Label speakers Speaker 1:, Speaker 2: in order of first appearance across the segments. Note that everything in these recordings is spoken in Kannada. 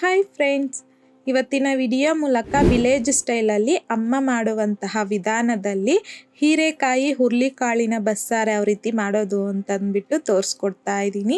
Speaker 1: ಹಾಯ್ ಫ್ರೆಂಡ್ಸ್, ಇವತ್ತಿನ ವಿಡಿಯೋ ಮೂಲಕ ವಿಲೇಜ್ ಸ್ಟೈಲಲ್ಲಿ ಅಮ್ಮ ಮಾಡುವಂತಹ ವಿಧಾನದಲ್ಲಿ ಹೀರೆಕಾಯಿ ಹುರುಳಿಕಾಳಿನ ಬಸ್ಸಾರು ಯಾವ ರೀತಿ ಮಾಡೋದು ಅಂತಂದ್ಬಿಟ್ಟು ತೋರಿಸ್ಕೊಡ್ತಾ ಇದ್ದೀನಿ.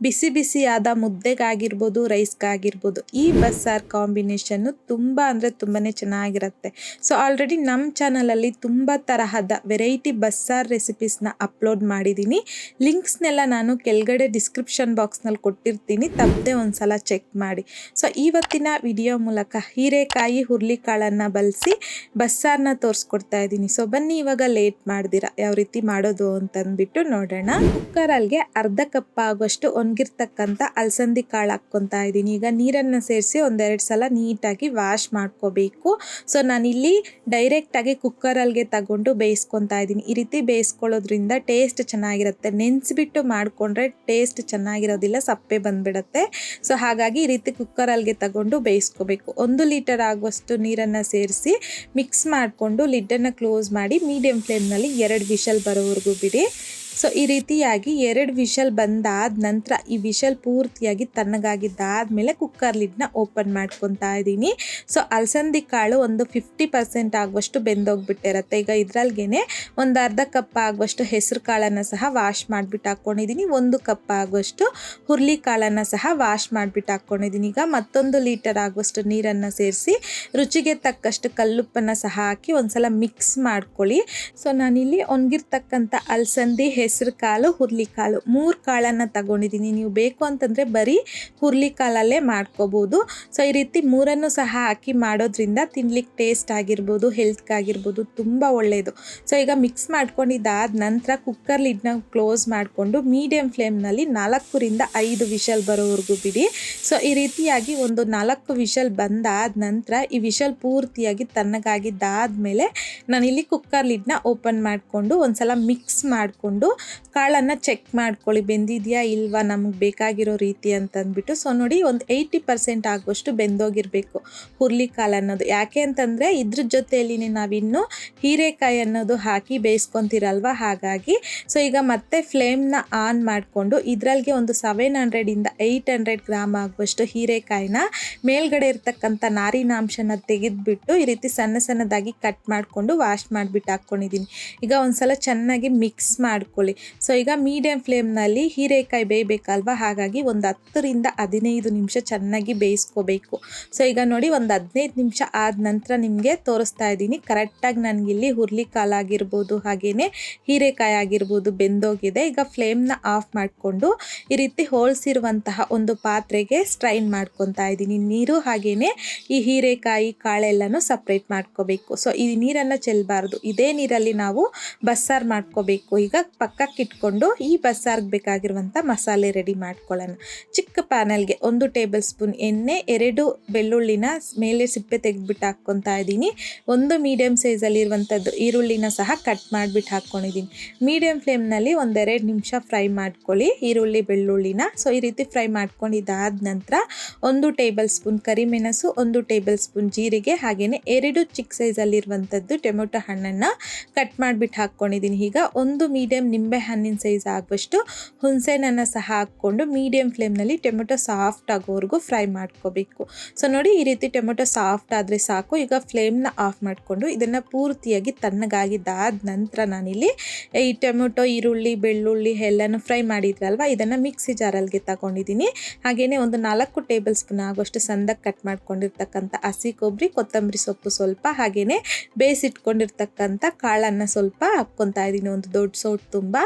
Speaker 1: ಬಿಸಿ ಬಿಸಿಯಾದ ಮುದ್ದೆಗಾಗಿರ್ಬೋದು, ರೈಸ್ಗಾಗಿರ್ಬೋದು ಈ ಬಸ್ಸಾರು ಕಾಂಬಿನೇಷನ್ನು ತುಂಬ ಅಂದರೆ ತುಂಬಾ ಚೆನ್ನಾಗಿರುತ್ತೆ. ಸೊ ಆಲ್ರೆಡಿ ನಮ್ಮ ಚಾನಲಲ್ಲಿ ತುಂಬ ತರಹದ ವೆರೈಟಿ ಬಸ್ಸಾರು ರೆಸಿಪೀಸ್ನ ಅಪ್ಲೋಡ್ ಮಾಡಿದ್ದೀನಿ. ಲಿಂಕ್ಸ್ನೆಲ್ಲ ನಾನು ಕೆಳಗಡೆ ಡಿಸ್ಕ್ರಿಪ್ಷನ್ ಬಾಕ್ಸ್ನಲ್ಲಿ ಕೊಟ್ಟಿರ್ತೀನಿ, ತಪ್ಪದೆ ಒಂದ್ಸಲ ಚೆಕ್ ಮಾಡಿ. ಸೊ ಇವತ್ತಿನ ವಿಡಿಯೋ ಮೂಲಕ ಹೀರೆಕಾಯಿ ಹುರುಳಿಕಾಳನ್ನು ಬಳಸಿ ಬಸ್ಸಾರನ್ನ ತೋರಿಸ್ಕೊಡ್ತಾ ಇದ್ದೀನಿ. ಸೊ ಬನ್ನಿ ಇವಾಗ ಲೇಟ್ ಮಾಡ್ದಿರ ಯಾವ ರೀತಿ ಮಾಡೋದು ಅಂತಂದ್ಬಿಟ್ಟು ನೋಡೋಣ. ಕುಕ್ಕರಲ್ಲಿ ಅರ್ಧ ಕಪ್ ಆಗುವಷ್ಟು ಒಣಗಿರ್ತಕ್ಕಂಥ ಅಲಸಂದಿ ಕಾಳು ಹಾಕ್ಕೊತಾ ಇದ್ದೀನಿ. ಈಗ ನೀರನ್ನು ಸೇರಿಸಿ ಒಂದೆರಡು ಸಲ ನೀಟಾಗಿ ವಾಶ್ ಮಾಡ್ಕೋಬೇಕು. ಸೊ ನಾನಿಲ್ಲಿ ಡೈರೆಕ್ಟಾಗಿ ಕುಕ್ಕರಲ್ಲಿಗೆ ತಗೊಂಡು ಬೇಯಿಸ್ಕೊತಾ ಇದ್ದೀನಿ. ಈ ರೀತಿ ಬೇಯಿಸ್ಕೊಳ್ಳೋದ್ರಿಂದ ಟೇಸ್ಟ್ ಚೆನ್ನಾಗಿರುತ್ತೆ. ನೆನೆಸ್ಬಿಟ್ಟು ಮಾಡಿಕೊಂಡ್ರೆ ಟೇಸ್ಟ್ ಚೆನ್ನಾಗಿರೋದಿಲ್ಲ, ಸಪ್ಪೆ ಬಂದ್ಬಿಡುತ್ತೆ. ಸೊ ಹಾಗಾಗಿ ಈ ರೀತಿ ಕುಕ್ಕರಲ್ಲಿಗೆ ತಗೊಂಡು ಬೇಯಿಸ್ಕೋಬೇಕು. 1 ಲೀಟರ್ ಆಗುವಷ್ಟು ನೀರನ್ನು ಸೇರಿಸಿ ಮಿಕ್ಸ್ ಮಾಡಿಕೊಂಡು ಲಿಡ್ಡನ್ನು ಕ್ಲೋಸ್ ಮಾಡಿ ಮೀಡಿಯಂ ಫ್ಲೇಮ್ನಲ್ಲಿ 2 ವಿಷಲ್ ಬರೋವರೆಗೂ ಬಿಡಿ. ಸೊ ಈ ರೀತಿಯಾಗಿ 2 ವಿಷಲ್ ಬಂದಾದ ನಂತರ ಈ ವಿಷಲ್ ಪೂರ್ತಿಯಾಗಿ ತಣ್ಣಗಾಗಿದ್ದಾದಮೇಲೆ ಕುಕ್ಕರ್ ಲಿಡ್ನ ಓಪನ್ ಮಾಡ್ಕೊತಾ ಇದ್ದೀನಿ. ಸೊ ಅಲಸಂದಿ ಕಾಳು ಒಂದು 50% ಆಗುವಷ್ಟು ಬೆಂದೋಗ್ಬಿಟ್ಟಿರುತ್ತೆ. ಈಗ ಇದ್ರಲ್ಗೇನೆ ಒಂದು ಅರ್ಧ ಕಪ್ ಆಗುವಷ್ಟು ಹೆಸರು ಕಾಳನ್ನು ಸಹ ವಾಶ್ ಮಾಡಿಬಿಟ್ಟು ಹಾಕ್ಕೊಂಡಿದ್ದೀನಿ. 1 ಕಪ್ ಆಗುವಷ್ಟು ಹುರುಳಿ ಕಾಳನ್ನು ಸಹ ವಾಶ್ ಮಾಡಿಬಿಟ್ಟು ಹಾಕ್ಕೊಂಡಿದ್ದೀನಿ. ಈಗ ಮತ್ತೊಂದು ಲೀಟರ್ ಆಗುವಷ್ಟು ನೀರನ್ನು ಸೇರಿಸಿ ರುಚಿಗೆ ತಕ್ಕಷ್ಟು ಕಲ್ಲುಪ್ಪನ್ನು ಸಹ ಹಾಕಿ ಒಂದ್ಸಲ ಮಿಕ್ಸ್ ಮಾಡ್ಕೊಳ್ಳಿ. ಸೊ ನಾನಿಲ್ಲಿ ಒಣಗಿರ್ತಕ್ಕಂಥ ಅಲಸಂದಿ, ಹೆಸರು ಕಾಳು, ಹುರುಳಿಕಾಳು 3 ಕಾಳನ್ನು ತಗೊಂಡಿದ್ದೀನಿ. ನೀವು ಬೇಕು ಅಂತಂದರೆ ಬರೀ ಹುರುಳಿಕಾಳಲ್ಲೇ ಮಾಡ್ಕೋಬೋದು. ಸೊ ಈ ರೀತಿ 3 ಸಹ ಹಾಕಿ ಮಾಡೋದ್ರಿಂದ ತಿನ್ಲಿಕ್ಕೆ ಟೇಸ್ಟ್ ಆಗಿರ್ಬೋದು, ಹೆಲ್ತ್ಗಾಗಿರ್ಬೋದು ತುಂಬ ಒಳ್ಳೆಯದು. ಸೊ ಈಗ ಮಿಕ್ಸ್ ಮಾಡ್ಕೊಂಡಿದ್ದಾದ ನಂತರ ಕುಕ್ಕರ್ ಲಿಡ್ನ ಕ್ಲೋಸ್ ಮಾಡಿಕೊಂಡು ಮೀಡಿಯಂ ಫ್ಲೇಮ್ನಲ್ಲಿ 4ರಿಂದ 5 ವಿಷಲ್ ಬರೋವರೆಗೂ ಬಿಡಿ. ಸೊ ಈ ರೀತಿಯಾಗಿ ಒಂದು 4 ವಿಷಲ್ ಬಂದಾದ ನಂತರ ಈ ವಿಷಲ್ ಪೂರ್ತಿಯಾಗಿ ತಣ್ಣಗಾಗಿದ್ದಾದಮೇಲೆ ನಾನಿಲ್ಲಿ ಕುಕ್ಕರ್ ಲಿಡ್ನ ಓಪನ್ ಮಾಡಿಕೊಂಡು ಒಂದ್ಸಲ ಮಿಕ್ಸ್ ಮಾಡಿಕೊಂಡು ಕಾಳನ್ನು ಚೆಕ್ ಮಾಡ್ಕೊಳ್ಳಿ, ಬೆಂದಿದೆಯಾ ಇಲ್ವಾ ನಮಗೆ ಬೇಕಾಗಿರೋ ರೀತಿ ಅಂತಂದ್ಬಿಟ್ಟು. ಸೊ ನೋಡಿ, ಒಂದು 80% ಆಗುವಷ್ಟು ಬೆಂದೋಗಿರಬೇಕು ಹುರುಳಿಕಾಳು ಅನ್ನೋದು. ಯಾಕೆ ಅಂತಂದರೆ ಇದ್ರ ಜೊತೆಯಲ್ಲಿ ನಾವಿನ್ನು ಹೀರೆಕಾಯಿ ಅನ್ನೋದು ಹಾಕಿ ಬೇಯಿಸ್ಕೊತೀರಲ್ವ, ಹಾಗಾಗಿ. ಸೊ ಈಗ ಮತ್ತೆ ಫ್ಲೇಮ್ನ ಆನ್ ಮಾಡಿಕೊಂಡು ಇದರಲ್ಲಿಗೆ ಒಂದು 700ಇಂದ 800 ಗ್ರಾಮ್ ಆಗುವಷ್ಟು ಹೀರೆಕಾಯಿನ ಮೇಲ್ಗಡೆ ಇರ್ತಕ್ಕಂಥ ನಾರಿನಾಂಶನ ತೆಗೆದುಬಿಟ್ಟು ಈ ರೀತಿ ಸಣ್ಣ ಸಣ್ಣದಾಗಿ ಕಟ್ ಮಾಡಿಕೊಂಡು ವಾಶ್ ಮಾಡಿಬಿಟ್ಟು ಹಾಕ್ಕೊಂಡಿದ್ದೀನಿ. ಈಗ ಒಂದ್ಸಲ ಚೆನ್ನಾಗಿ ಮಿಕ್ಸ್ ಮಾಡ್ಕೊಳ್ಳಿ. ಸೊ ಈಗ ಮೀಡಿಯಂ ಫ್ಲೇಮ್ನಲ್ಲಿ ಹೀರೆಕಾಯಿ ಬೇಯಬೇಕಲ್ವ, ಹಾಗಾಗಿ ಒಂದು 10ರಿಂದ 15 ನಿಮಿಷ ಚೆನ್ನಾಗಿ ಬೇಯಿಸ್ಕೋಬೇಕು. ಸೊ ಈಗ ನೋಡಿ, ಒಂದು 15 ನಿಮಿಷ ಆದ ನಂತರ ನಿಮಗೆ ತೋರಿಸ್ತಾ ಇದ್ದೀನಿ. ಕರೆಕ್ಟಾಗಿ ನನಗಿಲ್ಲಿ ಹುರುಳಿಕಾಳು ಆಗಿರ್ಬೋದು ಹಾಗೆಯೇ ಹೀರೆಕಾಯಿ ಆಗಿರ್ಬೋದು ಬೆಂದೋಗಿದೆ. ಈಗ ಫ್ಲೇಮ್ನ ಆಫ್ ಮಾಡಿಕೊಂಡು ಈ ರೀತಿ ಹೋಲ್ಸಿರುವಂತಹ ಒಂದು ಪಾತ್ರೆಗೆ ಸ್ಟ್ರೈನ್ ಮಾಡ್ಕೊತಾ ಇದ್ದೀನಿ. ನೀರು ಹಾಗೆಯೇ ಈ ಹೀರೆಕಾಯಿ ಕಾಳೆಲ್ಲನೂ ಸಪ್ರೇಟ್ ಮಾಡ್ಕೋಬೇಕು. ಸೊ ಈ ನೀರನ್ನು ಚೆಲ್ಲಬಾರ್ದು, ಇದೇ ನೀರಲ್ಲಿ ನಾವು ಬಸ್ಸಾರು ಮಾಡ್ಕೋಬೇಕು. ಈಗ ಪಕ್ಕಕ್ಕೆ ಇಟ್ಕೊಂಡು ಈ ಬಸ್ಸಾರ್ಗೆ ಬೇಕಾಗಿರುವಂಥ ಮಸಾಲೆ ರೆಡಿ ಮಾಡ್ಕೊಳ್ಳೋಣ. ಚಿಕ್ಕ ಪ್ಯಾನಲ್ಗೆ 1 ಟೇಬಲ್ ಸ್ಪೂನ್ ಎಣ್ಣೆ, 2 ಬೆಳ್ಳುಳ್ಳಿನ ಮೇಲೆ ಸಿಪ್ಪೆ ತೆಗೆದ್ಬಿಟ್ಟು ಹಾಕ್ಕೊತಾ ಇದ್ದೀನಿ. 1 ಮೀಡಿಯಂ ಸೈಜಲ್ಲಿರುವಂಥದ್ದು ಈರುಳ್ಳಿನ ಸಹ ಕಟ್ ಮಾಡಿಬಿಟ್ಟು ಹಾಕ್ಕೊಂಡಿದ್ದೀನಿ. ಮೀಡಿಯಂ ಫ್ಲೇಮ್ನಲ್ಲಿ 1-2 ನಿಮಿಷ ಫ್ರೈ ಮಾಡ್ಕೊಳ್ಳಿ ಈರುಳ್ಳಿ ಬೆಳ್ಳುಳ್ಳಿನ. ಸೊ ಈ ರೀತಿ ಫ್ರೈ ಮಾಡ್ಕೊಂಡಿದ್ದಾದ ನಂತರ 1 ಟೇಬಲ್ ಸ್ಪೂನ್ ಕರಿಮೆಣಸು, 1 ಟೇಬಲ್ ಸ್ಪೂನ್ ಜೀರಿಗೆ ಹಾಗೆಯೇ 2 ಚಿಕ್ಕ ಸೈಜಲ್ಲಿರುವಂಥದ್ದು ಟೊಮೆಟೊ ಹಣ್ಣನ್ನು ಕಟ್ ಮಾಡಿಬಿಟ್ಟು ಹಾಕ್ಕೊಂಡಿದ್ದೀನಿ. ಈಗ 1 ಮೀಡಿಯಂ ನಿಂಬೆ ಹಣ್ಣಿನ ಸೈಜ್ ಆಗುವಷ್ಟು ಹುಣಸೆಹಣ್ಣನ್ನು ಸಹ ಹಾಕ್ಕೊಂಡು ಮೀಡಿಯಂ ಫ್ಲೇಮ್ನಲ್ಲಿ ಟೊಮೆಟೊ ಸಾಫ್ಟ್ ಆಗೋವರೆಗೂ ಫ್ರೈ ಮಾಡ್ಕೋಬೇಕು. ಸೊ ನೋಡಿ, ಈ ರೀತಿ ಟೊಮೆಟೊ ಸಾಫ್ಟ್ ಆದರೆ ಸಾಕು. ಈಗ ಫ್ಲೇಮ್ನ ಆಫ್ ಮಾಡಿಕೊಂಡು ಇದನ್ನು ಪೂರ್ತಿಯಾಗಿ ತಣ್ಣಗಾಗಿದ್ದಾದ ನಂತರ ನಾನಿಲ್ಲಿ ಈ ಟೊಮೆಟೊ, ಈರುಳ್ಳಿ, ಬೆಳ್ಳುಳ್ಳಿ ಎಲ್ಲನೂ ಫ್ರೈ ಮಾಡಿದ್ರಲ್ವ, ಇದನ್ನು ಮಿಕ್ಸಿ ಜಾರಲ್ಲಿಗೆ ತಗೊಂಡಿದ್ದೀನಿ. ಹಾಗೆಯೇ ಒಂದು 4 ಟೇಬಲ್ ಸ್ಪೂನ್ ಆಗುವಷ್ಟು ಸಣ್ಣದಾಗಿ ಕಟ್ ಮಾಡ್ಕೊಂಡಿರ್ತಕ್ಕಂಥ ಹಸಿ ಕೊಬ್ಬರಿ, ಕೊತ್ತಂಬರಿ ಸೊಪ್ಪು ಸ್ವಲ್ಪ ಹಾಗೆಯೇ ಬೇಯಿಸಿಟ್ಕೊಂಡಿರ್ತಕ್ಕಂಥ ಕಾಳನ್ನು ಸ್ವಲ್ಪ ಹಾಕ್ಕೊತಾ ಇದ್ದೀನಿ, ಒಂದು ದೊಡ್ಡ ಸೌಟ್ ತುಂಬ.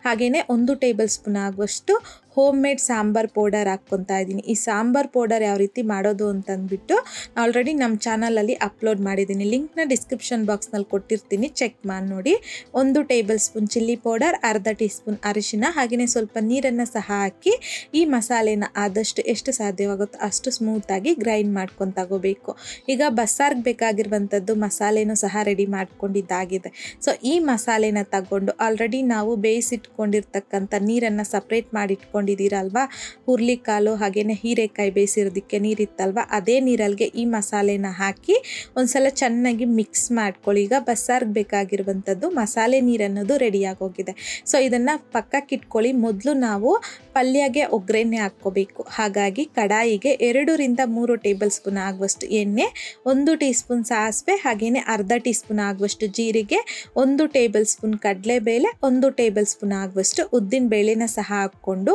Speaker 1: ಹಾಗೆಯೇ 1 ಟೇಬಲ್ ಸ್ಪೂನ್ ಆಗುವಷ್ಟು ಹೋಮ್ ಮೇಡ್ ಸಾಂಬಾರ್ ಪೌಡರ್ ಹಾಕ್ಕೊತಾ ಇದ್ದೀನಿ. ಈ ಸಾಂಬಾರ್ ಪೌಡರ್ ಯಾವ ರೀತಿ ಮಾಡೋದು ಅಂತಂದ್ಬಿಟ್ಟು ಆಲ್ರೆಡಿ ನಮ್ಮ ಚಾನಲಲ್ಲಿ ಅಪ್ಲೋಡ್ ಮಾಡಿದ್ದೀನಿ. ಲಿಂಕ್ನ ಡಿಸ್ಕ್ರಿಪ್ಷನ್ ಬಾಕ್ಸ್ನಲ್ಲಿ ಕೊಟ್ಟಿರ್ತೀನಿ, ಚೆಕ್ ಮಾಡಿ ನೋಡಿ. 1 ಟೇಬಲ್ ಸ್ಪೂನ್ ಚಿಲ್ಲಿ ಪೌಡರ್, ಅರ್ಧ ಟೀ ಸ್ಪೂನ್ ಅರಿಶಿನ ಹಾಗೆಯೇ ಸ್ವಲ್ಪ ನೀರನ್ನು ಸಹ ಹಾಕಿ ಈ ಮಸಾಲೆನ ಆದಷ್ಟು ಎಷ್ಟು ಸಾಧ್ಯವಾಗುತ್ತೋ ಅಷ್ಟು ಸ್ಮೂತಾಗಿ ಗ್ರೈಂಡ್ ಮಾಡ್ಕೊಂಡು ತಗೋಬೇಕು. ಈಗ ಬಸ್ಸಾರ್ಗೆ ಬೇಕಾಗಿರುವಂಥದ್ದು ಮಸಾಲೆನೂ ಸಹ ರೆಡಿ ಮಾಡ್ಕೊಂಡಿದ್ದಾಗಿದೆ. ಸೊ ಈ ಮಸಾಲೆನ ತಗೊಂಡು ಆಲ್ರೆಡಿ ನಾವು ಬೇಯಿಸಿಟ್ಕೊಂಡಿರ್ತಕ್ಕಂಥ ನೀರನ್ನು ಸಪ್ರೇಟ್ ಮಾಡಿಟ್ಕೊಂಡಿದ್ದೀರಲ್ವ, ಹುರುಳಿಕಾಳು ಹಾಗೆಯೇ ಹೀರೆಕಾಯಿ ಬೇಯಿಸಿರೋದಕ್ಕೆ ನೀರಿತ್ತಲ್ವ, ಅದೇ ನೀರಲ್ಲಿಗೆ ಈ ಮಸಾಲೆನ ಹಾಕಿ ಒಂದ್ಸಲ ಚೆನ್ನಾಗಿ ಮಿಕ್ಸ್ ಮಾಡ್ಕೊಳ್ಳಿ. ಈಗ ಬಸ್ಸಾರ್ಗೆ ಬೇಕಾಗಿರುವಂಥದ್ದು ಮಸಾಲೆ ನೀರನ್ನೋದು ರೆಡಿಯಾಗೋಗಿದೆ. ಸೊ ಇದನ್ನು ಪಕ್ಕಕ್ಕೆ ಇಟ್ಕೊಳ್ಳಿ. ಮೊದಲು ನಾವು ಪಲ್ಯಗೆ ಒಗ್ಗರಣೆ ಹಾಕ್ಕೋಬೇಕು. ಹಾಗಾಗಿ ಕಡಾಯಿಗೆ 2 ರಿಂದ 3 ಟೇಬಲ್ ಸ್ಪೂನ್ ಆಗುವಷ್ಟು ಎಣ್ಣೆ, 1 ಟೀ ಸ್ಪೂನ್ ಸಾಸಿವೆ, ಹಾಗೆಯೇ ಅರ್ಧ ಟೀ ಸ್ಪೂನ್ ಆಗುವಷ್ಟು ಜೀರಿಗೆ, 1 ಟೇಬಲ್ ಸ್ಪೂನ್ ಕಡಲೆಬೇಳೆ, 1 ಟೇಬಲ್ ಸ್ಪೂನ್ ಆಗುವಷ್ಟು ಉದ್ದಿನ ಬೇಳೆನ ಸಹ ಹಾಕ್ಕೊಂಡು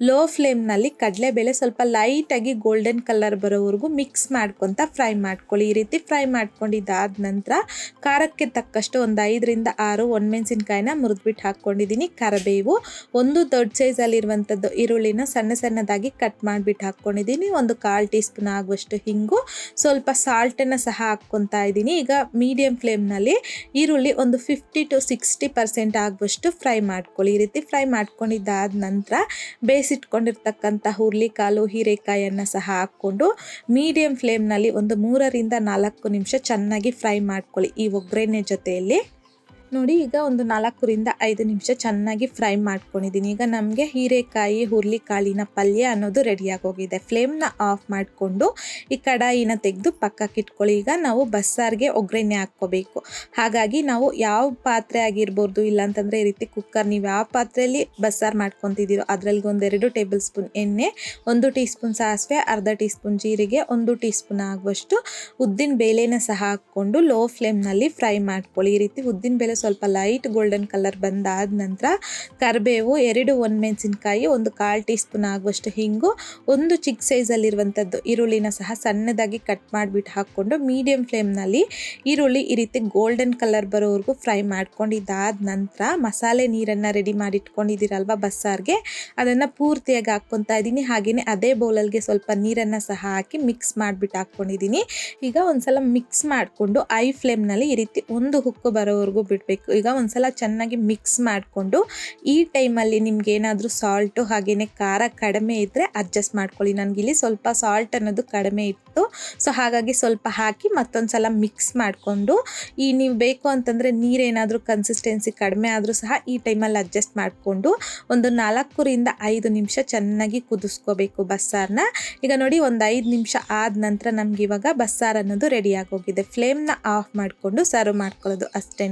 Speaker 1: ಲೋ ಫ್ಲೇಮ್ನಲ್ಲಿ ಕಡಲೆಬೇಳೆ ಸ್ವಲ್ಪ ಲೈಟಾಗಿ ಗೋಲ್ಡನ್ ಕಲರ್ ಬರೋವರೆಗೂ ಮಿಕ್ಸ್ ಮಾಡ್ಕೊತ ಫ್ರೈ ಮಾಡ್ಕೊಳ್ಳಿ. ಈ ರೀತಿ ಫ್ರೈ ಮಾಡ್ಕೊಂಡಿದ್ದಾದ ನಂತರ ಖಾರಕ್ಕೆ ತಕ್ಕಷ್ಟು ಒಂದು 5 ರಿಂದ 6 ಒಣಮೆಣಸಿನ್ಕಾಯಿನ ಮುರಿದ್ಬಿಟ್ಟು ಹಾಕ್ಕೊಂಡಿದ್ದೀನಿ. ಕರಿಬೇವು, 1 ದೊಡ್ಡ ಸೈಜಲ್ಲಿರುವಂಥದ್ದು ಈರುಳ್ಳಿನ ಸಣ್ಣದಾಗಿ ಕಟ್ ಮಾಡಿಬಿಟ್ಟು ಹಾಕ್ಕೊಂಡಿದ್ದೀನಿ. 1/4 ಟೀ ಸ್ಪೂನ್ ಆಗುವಷ್ಟು ಹಿಂಗು, ಸ್ವಲ್ಪ ಸಾಲ್ಟನ್ನು ಸಹ ಹಾಕ್ಕೊತಾ ಇದ್ದೀನಿ. ಈಗ ಮೀಡಿಯಂ ಫ್ಲೇಮ್ನಲ್ಲಿ ಈರುಳ್ಳಿ ಒಂದು 50 to 60% ಆಗುವಷ್ಟು ಫ್ರೈ ಮಾಡ್ಕೊಳ್ಳಿ. ಈ ರೀತಿ ಫ್ರೈ ಮಾಡ್ಕೊಂಡಿದ್ದಾದ ನಂತರ ಬೇಯಿಸಿಟ್ಕೊಂಡಿರ್ತಕ್ಕಂಥ ಹುರುಳಿಕಾಳು, ಹೀರೆಕಾಯನ್ನು ಸಹ ಹಾಕ್ಕೊಂಡು ಮೀಡಿಯಂ ಫ್ಲೇಮ್ನಲ್ಲಿ ಒಂದು 3 ರಿಂದ 4 ನಿಮಿಷ ಚೆನ್ನಾಗಿ ಫ್ರೈ ಮಾಡ್ಕೊಳ್ಳಿ ಈ ಒಗ್ಗರಣೆ ಜೊತೆಯಲ್ಲಿ. ನೋಡಿ, ಈಗ ಒಂದು 4 ರಿಂದ 5 ನಿಮಿಷ ಚೆನ್ನಾಗಿ ಫ್ರೈ ಮಾಡ್ಕೊಂಡಿದ್ದೀನಿ. ಈಗ ನಮಗೆ ಹೀರೆಕಾಯಿ ಹುರುಳಿಕಾಳಿನ ಪಲ್ಯ ಅನ್ನೋದು ರೆಡಿಯಾಗಿ ಹೋಗಿದೆ. ಫ್ಲೇಮ್ನ ಆಫ್ ಮಾಡಿಕೊಂಡು ಈ ಕಡಾಯಿನ ತೆಗೆದು ಪಕ್ಕಕ್ಕೆ ಇಟ್ಕೊಳ್ಳಿ. ಈಗ ನಾವು ಬಸ್ಸಾರಿಗೆ ಒಗ್ಗರಣೆ ಹಾಕ್ಕೋಬೇಕು. ಹಾಗಾಗಿ ನಾವು ಯಾವ ಪಾತ್ರೆ ಆಗಿರ್ಬೋದು, ಇಲ್ಲಾಂತಂದರೆ ಈ ರೀತಿ ಕುಕ್ಕರ್, ನೀವು ಯಾವ ಪಾತ್ರೆಯಲ್ಲಿ ಬಸ್ಸಾರು ಮಾಡ್ಕೊತಿದ್ದೀರೋ ಅದರಲ್ಲಿ ಒಂದು 2 ಟೇಬಲ್ ಸ್ಪೂನ್ ಎಣ್ಣೆ, 1 ಟೀ ಸ್ಪೂನ್ ಸಾಸಿವೆ, ಅರ್ಧ ಟೀ ಸ್ಪೂನ್ ಜೀರಿಗೆ, 1 ಟೀ ಸ್ಪೂನ್ ಆಗುವಷ್ಟು ಉದ್ದಿನ ಬೇಳೆನ ಸಹ ಹಾಕ್ಕೊಂಡು ಲೋ ಫ್ಲೇಮ್ನಲ್ಲಿ ಫ್ರೈ ಮಾಡ್ಕೊಳ್ಳಿ. ಈ ರೀತಿ ಉದ್ದಿನ ಬೇಳೆ ಸ್ವಲ್ಪ ಲೈಟ್ ಗೋಲ್ಡನ್ ಕಲರ್ ಬಂದಾದ ನಂತರ ಕರಿಬೇವು, 2 ಒಣಮೆಣಸಿನ್ಕಾಯಿ, 1/4 ಟೀ ಸ್ಪೂನ್ ಆಗುವಷ್ಟು ಹಿಂಗು, 1 ಚಿಕ್ಕ ಸೈಜಲ್ಲಿರುವಂಥದ್ದು ಈರುಳ್ಳಿನ ಸಹ ಸಣ್ಣದಾಗಿ ಕಟ್ ಮಾಡಿಬಿಟ್ಟು ಹಾಕ್ಕೊಂಡು ಮೀಡಿಯಂ ಫ್ಲೇಮ್ನಲ್ಲಿ ಈರುಳ್ಳಿ ಈ ರೀತಿ ಗೋಲ್ಡನ್ ಕಲರ್ ಬರೋವರೆಗೂ ಫ್ರೈ ಮಾಡ್ಕೊಂಡಿದ್ದಾದ ನಂತರ ಮಸಾಲೆ ನೀರನ್ನು ರೆಡಿ ಮಾಡಿ ಇಟ್ಕೊಂಡಿದ್ದೀರಲ್ವ ಬಸ್ಸಾರಿಗೆ, ಅದನ್ನು ಪೂರ್ತಿಯಾಗಿ ಹಾಕ್ಕೊತಾ ಇದ್ದೀನಿ. ಹಾಗೆಯೇ ಅದೇ ಬೌಲಲ್ಗೆ ಸ್ವಲ್ಪ ನೀರನ್ನು ಸಹ ಹಾಕಿ ಮಿಕ್ಸ್ ಮಾಡಿಬಿಟ್ಟು ಹಾಕ್ಕೊಂಡಿದ್ದೀನಿ. ಈಗ ಒಂದ್ಸಲ ಮಿಕ್ಸ್ ಮಾಡಿಕೊಂಡು ಐ ಫ್ಲೇಮ್ನಲ್ಲಿ ಈ ರೀತಿ ಒಂದು ಹುಕ್ಕು ಬರೋವರೆಗೂ ಬಿಡಬೇಕು. ಈಗ ಒಂದ್ಸಲ ಚೆನ್ನಾಗಿ ಮಿಕ್ಸ್ ಮಾಡಿಕೊಂಡು ಈ ಟೈಮಲ್ಲಿ ನಿಮ್ಗೆ ಏನಾದರೂ ಸಾಲ್ಟು ಹಾಗೆಯೇ ಖಾರ ಕಡಿಮೆ ಇದ್ದರೆ ಅಡ್ಜಸ್ಟ್ ಮಾಡ್ಕೊಳ್ಳಿ. ನನಗಿಲ್ಲಿ ಸ್ವಲ್ಪ ಸಾಲ್ಟ್ ಅನ್ನೋದು ಕಡಿಮೆ ಇತ್ತು, ಸೊ ಹಾಗಾಗಿ ಸ್ವಲ್ಪ ಹಾಕಿ ಮತ್ತೊಂದು ಸಲ ಮಿಕ್ಸ್ ಮಾಡಿಕೊಂಡು ನೀವು ಬೇಕು ಅಂತಂದರೆ ನೀರೇನಾದರೂ ಕನ್ಸಿಸ್ಟೆನ್ಸಿ ಕಡಿಮೆ ಆದರೂ ಸಹ ಈ ಟೈಮಲ್ಲಿ ಅಡ್ಜಸ್ಟ್ ಮಾಡಿಕೊಂಡು ಒಂದು 4 ರಿಂದ 5 ನಿಮಿಷ ಚೆನ್ನಾಗಿ ಕುದಿಸ್ಕೋಬೇಕು ಬಸ್ಸಾರನ್ನ. ಈಗ ನೋಡಿ, ಒಂದು 5 ನಿಮಿಷ ಆದ ನಂತರ ನಮ್ಗೆ ಇವಾಗ ಬಸ್ಸಾರು ಅನ್ನೋದು ರೆಡಿಯಾಗಿ ಹೋಗಿದೆ. ಫ್ಲೇಮ್ನ ಆಫ್ ಮಾಡಿಕೊಂಡು ಸರ್ವ್ ಮಾಡ್ಕೊಳ್ಳೋದು ಅಷ್ಟೇ.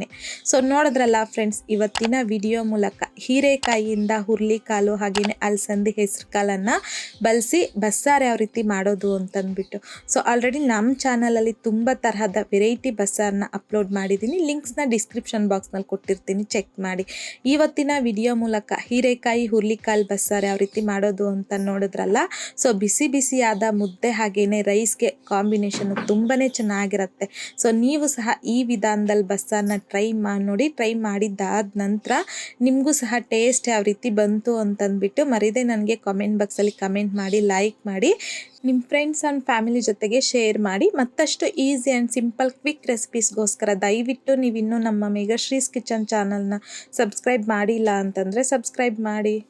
Speaker 1: ಸೊ ನೋಡಿದ್ರಲ್ಲ ಫ್ರೆಂಡ್ಸ್, ಇವತ್ತಿನ ವಿಡಿಯೋ ಮೂಲಕ ಹೀರೆಕಾಯಿಯಿಂದ ಹುರುಳಿಕಾಳು ಹಾಗೆಯೇ ಅಲಸಂದಿ ಹೆಸರು ಕಾಳನ್ನು ಬಳಸಿ ಬಸ್ಸಾರು ಯಾವ ರೀತಿ ಮಾಡೋದು ಅಂತಂದ್ಬಿಟ್ಟು, ಸೊ ಆಲ್ರೆಡಿ ನಮ್ಮ ಚಾನಲಲ್ಲಿ ತುಂಬ ತರಹದ ವೆರೈಟಿ ಬಸ್ಸಾರನ್ನ ಅಪ್ಲೋಡ್ ಮಾಡಿದ್ದೀನಿ. ಲಿಂಕ್ಸ್ನ ಡಿಸ್ಕ್ರಿಪ್ಷನ್ ಬಾಕ್ಸ್ನಲ್ಲಿ ಕೊಟ್ಟಿರ್ತೀನಿ, ಚೆಕ್ ಮಾಡಿ. ಇವತ್ತಿನ ವಿಡಿಯೋ ಮೂಲಕ ಹೀರೆಕಾಯಿ ಹುರುಳಿಕಾಳು ಬಸ್ಸಾರು ಯಾವ ರೀತಿ ಮಾಡೋದು ಅಂತ ನೋಡಿದ್ರಲ್ಲ. ಸೊ ಬಿಸಿಯಾದ ಮುದ್ದೆ ಹಾಗೆಯೇ ರೈಸ್ಗೆ ಕಾಂಬಿನೇಷನ್ ತುಂಬಾ ಚೆನ್ನಾಗಿರುತ್ತೆ. ಸೊ ನೀವು ಸಹ ಈ ವಿಧಾನದಲ್ಲಿ ಬಸ್ಸಾರನ್ನ ಟ್ರೈ ಮಾಡಿ ನೋಡಿ. ಟ್ರೈ ಮಾಡಿದ್ದಾದ ನಂತರ ನಿಮಗೂ ಸಹ ಟೇಸ್ಟ್ ಯಾವ ರೀತಿ ಬಂತು ಅಂತಂದ್ಬಿಟ್ಟು ಮರೀದೆ ನನಗೆ ಕಾಮೆಂಟ್ ಬಾಕ್ಸಲ್ಲಿ ಕಮೆಂಟ್ ಮಾಡಿ, ಲೈಕ್ ಮಾಡಿ, ನಿಮ್ಮ ಫ್ರೆಂಡ್ಸ್ ಆ್ಯಂಡ್ ಫ್ಯಾಮಿಲಿ ಜೊತೆಗೆ ಶೇರ್ ಮಾಡಿ. ಮತ್ತಷ್ಟು ಈಸಿ ಆ್ಯಂಡ್ ಸಿಂಪಲ್ ಕ್ವಿಕ್ ರೆಸಿಪೀಸ್ಗೋಸ್ಕರ ದಯವಿಟ್ಟು ನೀವಿನ್ನೂ ನಮ್ಮ ಮೇಘಶ್ರೀಸ್ ಕಿಚನ್ ಚಾನಲ್ನ ಸಬ್ಸ್ಕ್ರೈಬ್ ಮಾಡಿಲ್ಲ ಅಂತಂದರೆ ಸಬ್ಸ್ಕ್ರೈಬ್ ಮಾಡಿ.